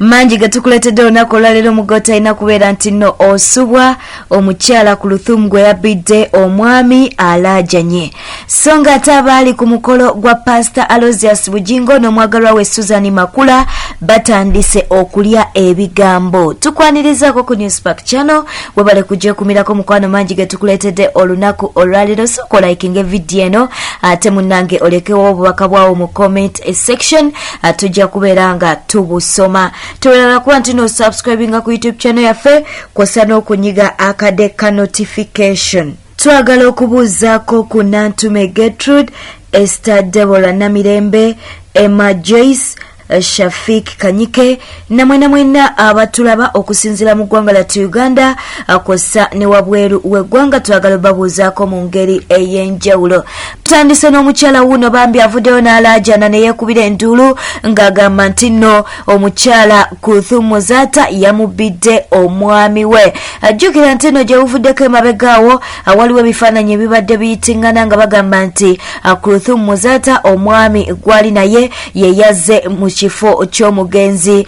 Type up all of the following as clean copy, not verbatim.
Manji gatukuletedde olunaku olwaleero mugota ina kubeera nti nno osubwa omukyala Kulthum gwe yabidde omwami alajanye. So nga ate abaali ku mukolo gwa Pastor Aloysius Bujingo n'omwagalwa we SUZAN Makula batandise okulya ebigambo. Tukwanirizako ku Newspark Channel webale kujja kumirako mukwano manji gatukuletedde olunaku olwaleero. So kolaikinge video eno ate munnange olekewo obubaka bwawo mu comment section tujja kubeera nga tubusoma. Tuwelala kuwa ntino subscribing ku YouTube channel yaffe kosa n'okunyiga akadeka notification. Twagala okubuuzaako ku Nantume Gertrude, Esther Deborah Namirembe, Emma Joyce, Shafik Kanyike na mwenna abatulaba okusinzira mu ggwanga la Uganda akosa ne wabweru w'eggwanga. Twagala babuuzaako mu ngeri ey'enjawulo. Tutandise n'omukyala wuno bambi avuddeyo n'alaajana ne yeekubira enduulu ng'agamba nti nno omukyala Kulthum Muzaata yamubidde omwami we. Ajjukira nti nno gye buvuddeko emabegaawo waliwo ebifaananyi ebibadde biyitingana nga bagamba nti Kulthum Muzaata omwami gwali naye ye yazze mu kifo ky'omugenzi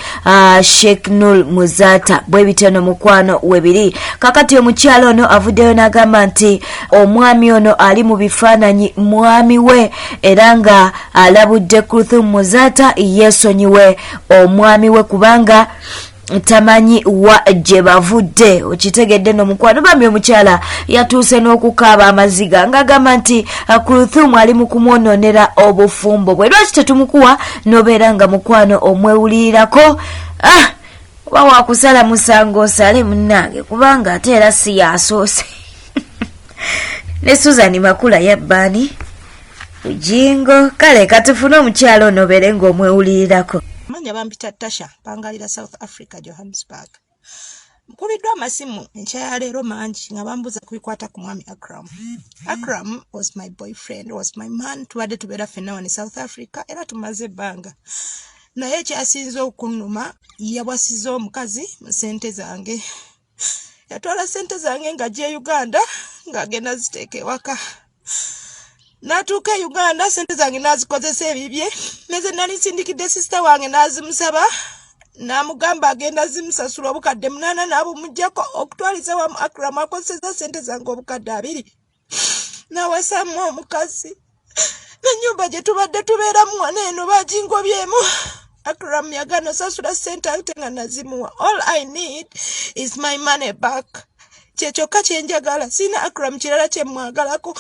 Sheikh Nur Muzaata. Bwe bityo no mukwano webiri. Kakati omukyala ono avuddeyo n'agamba nti omwami ono ali mu bifaananyi mwami we era nga alabudde Kulthum Muzaata yeesonyiwe omwami we kubanga tamanyi wa gye bavudde. Okitegedde no mukwano bambi omukyala yatuuse n'okukaaba amaziga ng'agamba nti Kulthum ali mu kumwononera obufumbo bwe. Lwaki tetumukuwa n'obeera nga mukwano omwewulirirako oba waakusala musango osale munnange kubanga ate era si yasoose. Ne SUZAN Makula yabbaani Bujingo. Kale katufune omukyala ono obeere ng'omwewulirirako. Manya bampita Tasha pangalira South Africa Johannesburg. Mkubiddwa amasimu enkya leero mangi nga bambuza kubikwata ku mwami Akram. Akram was my boyfriend, was my man. Tubadde tubeera ffenna wano South Africa era tumaze ebbanga. Naye ekyasinza okunnuma yabwasizza omukazi mu ssente zange. Yatwala ssente zange ng'ajja Uganda ng'agenda ziteeka ewaka. Natuuka Uganda ssente zange nazikozesa ebibye. Neze nali nsindikidde sister wange nazimusaba. Namugamba agenda zimusasula obukadde 8 n'abumuggyako okutwaliza wamu Akram akozesa ssente zange obukadde 2. Nawasamu omukazi. N'ennyumba gye tubadde tubeeramu wano eno bagingobyemu. Akram yagana sasula ssente ate nga nazimuwa. All I need is my money back. Kyekyoka kye njagala. Sina Akram kirala kye mwagalako.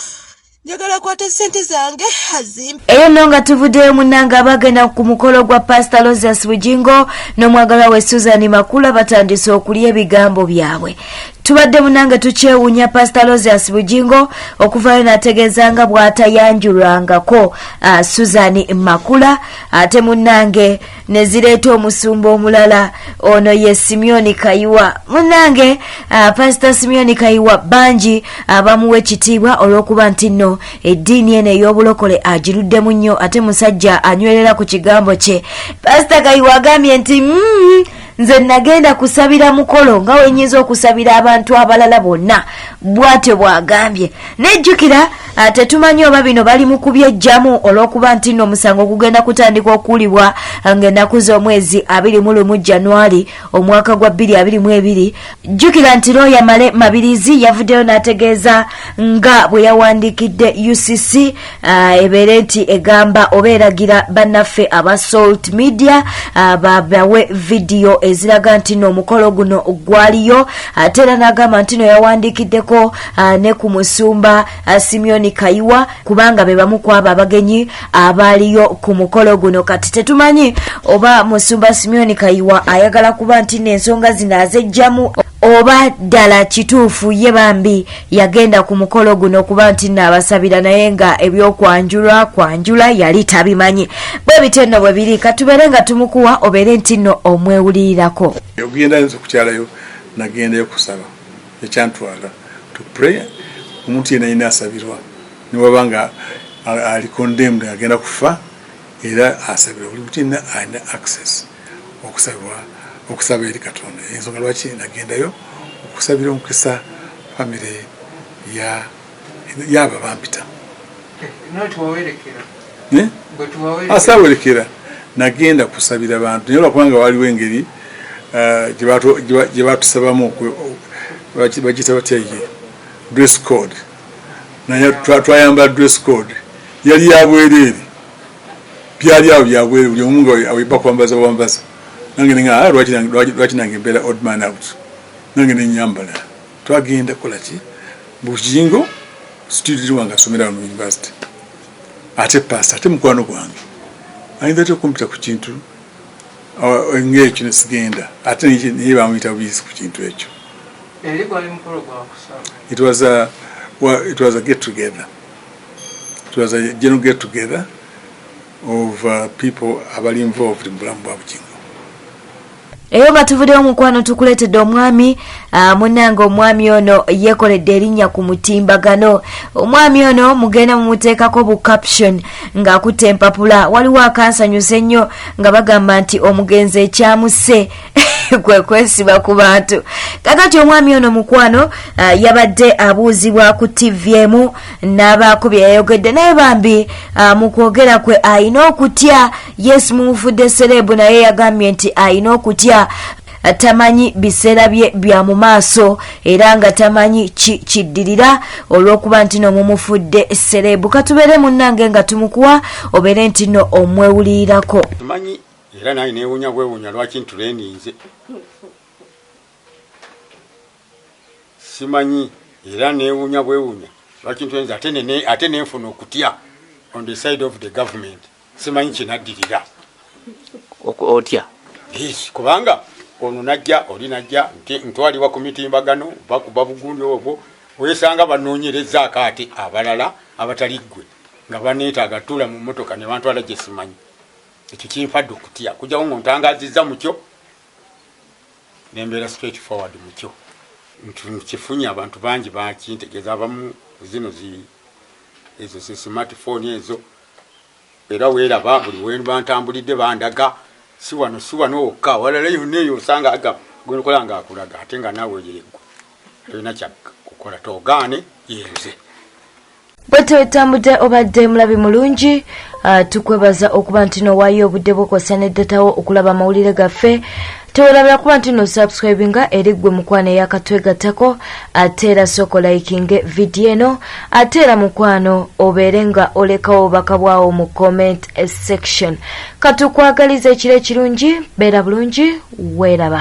Njagala kwate ssente zange azimpe. Eyo nno nga tuvuddeyo munnanga abagenda ku mukolo gwa Pastor Aloysius Bujingo n'omwagalwa we SUZAN Makula batandise okulya ebigambo byabwe. Tubadde munange tukyewuunya Pastor Aloysius Bujingo okuvaayo n'ategeeza nga bw'atayanjulwangako SUZAN Makula ate munnange ne zireeta omusumba omulala ono ye Simeon Kayiwa. Munnange Pastor Simeon Kayiwa bangi abamuwa ekitiibwa olw'okuba nti nno eddiini eno ey'obulokole agiruddemu nnyo ate musajja anywerera ku kigambo kye. Pastor Kayiwa agambye nti nze nagenda kusabira mukolo nga wenyiza okusabira abantu abalala bonna. Bw'atyo bw'agambye. Nejjukira tetumanyi oba bino bali mu kubyejjamu olw'okuba nti nno omusango gugenda kutandika okuwulibwa ng'ennaku z'omwezi 21 January omwaka gwa 2022. Jjukira nti Lawyer Male Mabirizi yavuddeyo n'ategeeza nga bwe yawandiikidde UCC ebeere nti egamba oba eragira bannaffe aba Salt Media babawe video eziraga nti nno omukolo guno gwaliyo ate era n'agamba nti nno yawandiikiddeko ne ku musumba Simeon Kayiwa kubanga be bamu kwabo abagenyi abaaliyo ku mukolo guno. Kati tetumanyi oba musumba Simeon Kayiwa ayagala kuba nti n'ensonga zino azejjamu oba ddala kituufu ye bambi yagenda ku mukolo guno kuba nti n'abasabira naye nga ebyokwanjula yali tabimanyi. Bwe bityo nno bwe biri katubeere nga tumukuwa obeere nti nno omwewulirirako. Ogenda nze kukyalayo nagendayo kusaba ekyantwala to pray omuntu yena ina asabirwa niwaba nga ali condemned agenda kufa era asabirwa buli muntu yena alina access okusaba eri Katonda. Ensonga lwaki nagendayo okusabira omukisa family yaba bampita asawerekera nagenda kusabira abantu naye olwakubanga waliwo engeri gye batusabamu bagiyita batya ye dress code naye twayambala dress code yali yabwereere byali awo byabwereere buli omu nga aweba kwambaza nange nenga lwaki nange mbeera odd man out nange nenyambala twagenda kolaki Bujingo student wange asomera mu university ate pass ate mukwano gwange ayinza okumpita ku kintu ng'ekyo nesigenda ate niye bamuyita buyisi ku kintu ekyo. It was a get together. It was a general get together of people abali involved in bulamu bwa Bujingo. Eyo batuvudde omukwano tukuletedde omwami munange omwami ono yekoledde erinnya ku mutimbagano. Omwami ono mugenda mumuteekako bu caption ng'akutte empapula waliwo akansanyusa ennyo nga bagamba nti omugenzi ekyamuse kwe kwesiba ku bantu. Kakati omwami ono mukwano yabadde abuuzibwa ku TV emu n'abaako bye yayogedde naye bambi mu kwogera kwe ayina okutya. Yes, mumufudde serebu naye yagambye nti ayina okutya. Tamanyi biseera bye bya mu maaso era nga tamanyi kiddirira olw'okuba nti no mumufudde serebu. Katubeere munnange nga tumukuwa obeere nti no omwewulirirako. Tamanyi era naye neewunya bwewunya lwaki ntuleninze. Simanyi era neewunya bwewunya lwaki ntuleninze ate nenfuna okutya on the side of the government. Simanyi kinaddirira. Otya? Yes, kubanga ono najja oli najja ntwalibwa ku mitimbagano bakuba bugundi obwo wesanga banoonyereza akaate abalala abatali ggwe nga baneetaaga tula mu mmotoka ne bantwala gye simanyi. Ekyo kimpadde okutya kujjawo ng'ontangazizza mukyo nembeera straight forward mukyo nkifunye abantu bangi bakintegeeza abamu zino ezo si smartphone ezo era weeraba buli we bantambulidde bandaga si wano wokka walala yonna eyo osanga aga gwekola nga akulaga ate nga naawe yeegwa tolina kyakukola togaane yenze. Bwete wetambudde obadde mulabi mulungi. Tukwebaza okuba nti nowaayo obudde bwokosa neddatawo okulaba amawulire gaffe. Tewerabira kuba nti no subscribinga eri ggwe mukwano eyakatwegattako ate era soko likinge video eno ate era mukwano obeere nga olekawo obubaka bwawo mu comment section. Katukwagaliza ekiro ekirungi beera bulungi weeraba.